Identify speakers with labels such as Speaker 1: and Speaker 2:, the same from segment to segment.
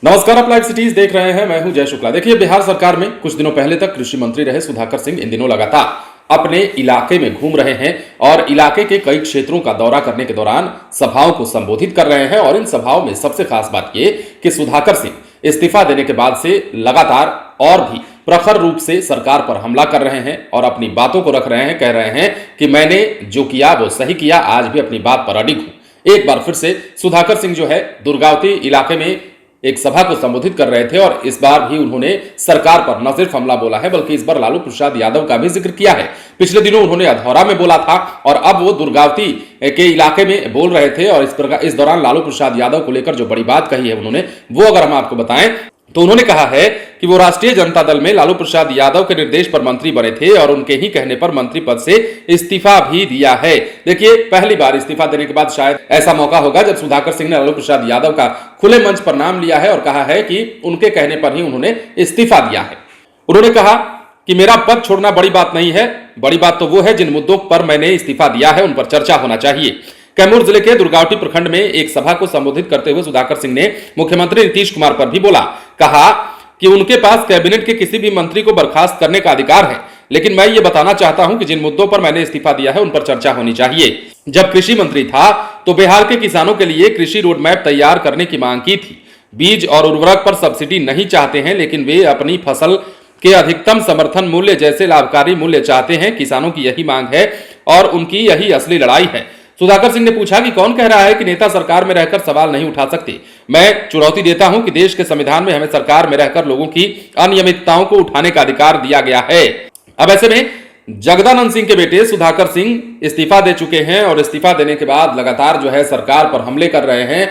Speaker 1: नमस्कार, आप live cities देख रहे हैं। मैं हूं जय शुक्ला। देखिए, बिहार सरकार में कुछ दिनों पहले तक कृषि मंत्री रहे सुधाकर सिंह इन दिनों लगातार अपने इलाके में घूम रहे हैं और इलाके के कई क्षेत्रों का दौरा करने के दौरान सभाओं को संबोधित कर रहे हैं। और इन सभाओं में सबसे खास बात यह कि सुधाकर सिंह इस्तीफा देने के बाद से लगातार और भी प्रखर रूप से सरकार पर हमला कर रहे हैं और अपनी बातों को रख रहे हैं। कह रहे हैं कि मैंने जो किया वो सही किया, आज भी अपनी बात पर अडिग हूं। एक बार फिर से सुधाकर सिंह जो है दुर्गावती इलाके में एक सभा को संबोधित कर रहे थे और इस बार भी उन्होंने सरकार पर न सिर्फ हमला बोला है बल्कि इस बार लालू प्रसाद यादव का भी जिक्र किया है। पिछले दिनों उन्होंने अधौरा में बोला था और अब वो दुर्गावती के इलाके में बोल रहे थे और इस दौरान लालू प्रसाद यादव को लेकर जो बड़ी बात कही है उन्होंने, वो अगर हम आपको बताएं तो उन्होंने कहा है कि वो राष्ट्रीय जनता दल में लालू प्रसाद यादव के निर्देश पर मंत्री बने थे और उनके ही कहने पर मंत्री पद से इस्तीफा भी दिया है। देखिए, पहली बार इस्तीफा देने के बाद शायद ऐसा मौका होगा जब सुधाकर सिंह ने लालू प्रसाद यादव का खुले मंच पर नाम लिया है और कहा है कि उनके कहने पर ही उन्होंने इस्तीफा दिया है। उन्होंने कहा कि मेरा पद छोड़ना बड़ी बात नहीं है, बड़ी बात तो वो है जिन मुद्दों पर मैंने इस्तीफा दिया है उन पर चर्चा होना चाहिए। कैमूर जिले के दुर्गावती प्रखंड में एक सभा को संबोधित करते हुए सुधाकर सिंह ने मुख्यमंत्री नीतीश कुमार पर भी बोला। कहा कि उनके पास कैबिनेट के किसी भी मंत्री को बर्खास्त करने का अधिकार है, लेकिन मैं ये बताना चाहता हूं कि जिन मुद्दों पर मैंने इस्तीफा दिया है उन पर चर्चा होनी चाहिए। जब कृषि मंत्री था तो बिहार के किसानों के लिए कृषि रोड मैप तैयार करने की मांग की थी। बीज और उर्वरक पर सब्सिडी नहीं चाहते हैं, लेकिन वे अपनी फसल के अधिकतम समर्थन मूल्य जैसे लाभकारी मूल्य चाहते हैं। किसानों की यही मांग है और उनकी यही असली लड़ाई है। सुधाकर सिंह ने पूछा कि कौन कह रहा है कि नेता सरकार में रहकर सवाल नहीं उठा सकते। मैं चुनौती देता हूं कि देश के संविधान में हमें सरकार में रहकर लोगों की अनियमितताओं को उठाने का अधिकार दिया गया है। अब ऐसे में जगदानंद सिंह के बेटे सुधाकर सिंह इस्तीफा दे चुके हैं और इस्तीफा देने के बाद लगातार जो है सरकार पर हमले कर रहे हैं।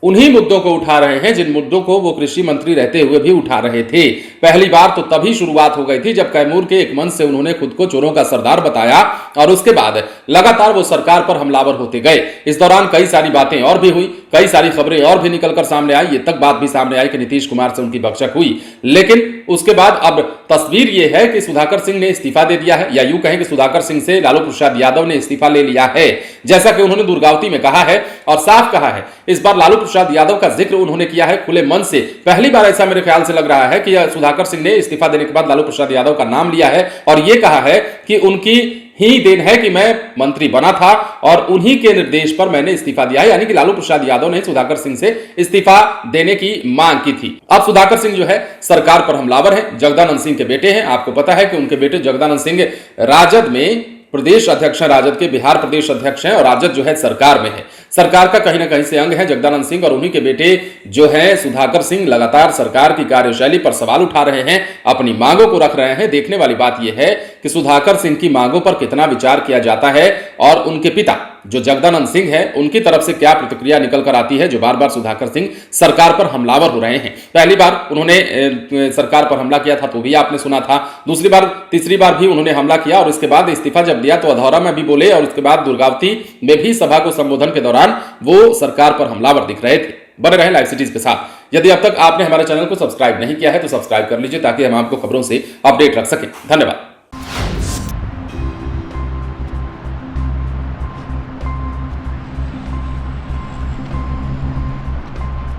Speaker 1: उन्हीं मुद्दों को उठा रहे हैं जिन मुद्दों को वो कृषि मंत्री रहते हुए भी उठा रहे थे। पहली बार तो तभी शुरुआत हो गई थी जब कैमूर के एक मंच से उन्होंने खुद को चोरों का सरदार बताया और उसके बाद लगातार वो सरकार पर हमलावर होते गए। इस दौरान कई सारी बातें और भी हुई, कई सारी खबरें और भी निकलकर सामने आई। ये तक बात भी सामने आई कि नीतीश कुमार से उनकी बकझक हुई, लेकिन उसके बाद अब तस्वीर ये है कि सुधाकर सिंह ने इस्तीफा दे दिया है, या यूं कहें कि सुधाकर सिंह से लालू प्रसाद यादव ने इस्तीफा ले लिया है, जैसा कि उन्होंने दुर्गावती में कहा है और साफ कहा है। इस बार लालू प्रसाद यादव का जिक्र उन्होंने किया है खुले मन से। पहली बार ऐसा मेरे ख्याल से लग रहा है कि सुधाकर सिंह ने इस्तीफा देने के बाद लालू प्रसाद यादव का नाम लिया है और यह कहा है कि उनकी ही देन है कि मैं मंत्री बना था और उन्हीं के निर्देश पर मैंने इस्तीफा दिया है। यानी कि लालू प्रसाद यादव ने सुधाकर सिंह से इस्तीफा देने की मांग की थी। अब सुधाकर सिंह जो है सरकार पर हमलावर है, जगदानंद सिंह के बेटे हैं। आपको पता है कि उनके बेटे जगदानंद सिंह राजद में प्रदेश अध्यक्ष हैं, राजद के बिहार प्रदेश अध्यक्ष हैं और राजद जो है सरकार में है। सरकार का कहीं ना कहीं से अंग है जगदानंद सिंह और उन्हीं के बेटे जो है सुधाकर सिंह लगातार सरकार की कार्यशैली पर सवाल उठा रहे हैं, अपनी मांगों को रख रहे हैं। देखने वाली बात यह है कि सुधाकर सिंह की मांगों पर कितना विचार किया जाता है और उनके पिता जो जगदानंद सिंह है उनकी तरफ से क्या प्रतिक्रिया निकल कर आती है, जो बार बार सुधाकर सिंह सरकार पर हमलावर हो रहे हैं। पहली बार उन्होंने सरकार पर हमला किया था तो भी आपने सुना था, दूसरी बार तीसरी बार भी उन्होंने हमला किया और इसके बाद इस्तीफा जब दिया तो अधौरा में भी बोले और उसके बाद दुर्गावती में भी सभा को संबोधन के दौरान वो सरकार पर हमलावर दिख रहे थे। बने रहें लाइव सिटीज के साथ। यदि अब तक आपने हमारे चैनल को सब्सक्राइब नहीं किया है तो सब्सक्राइब कर लीजिए ताकि हम आपको खबरों से अपडेट रख सकें। धन्यवाद।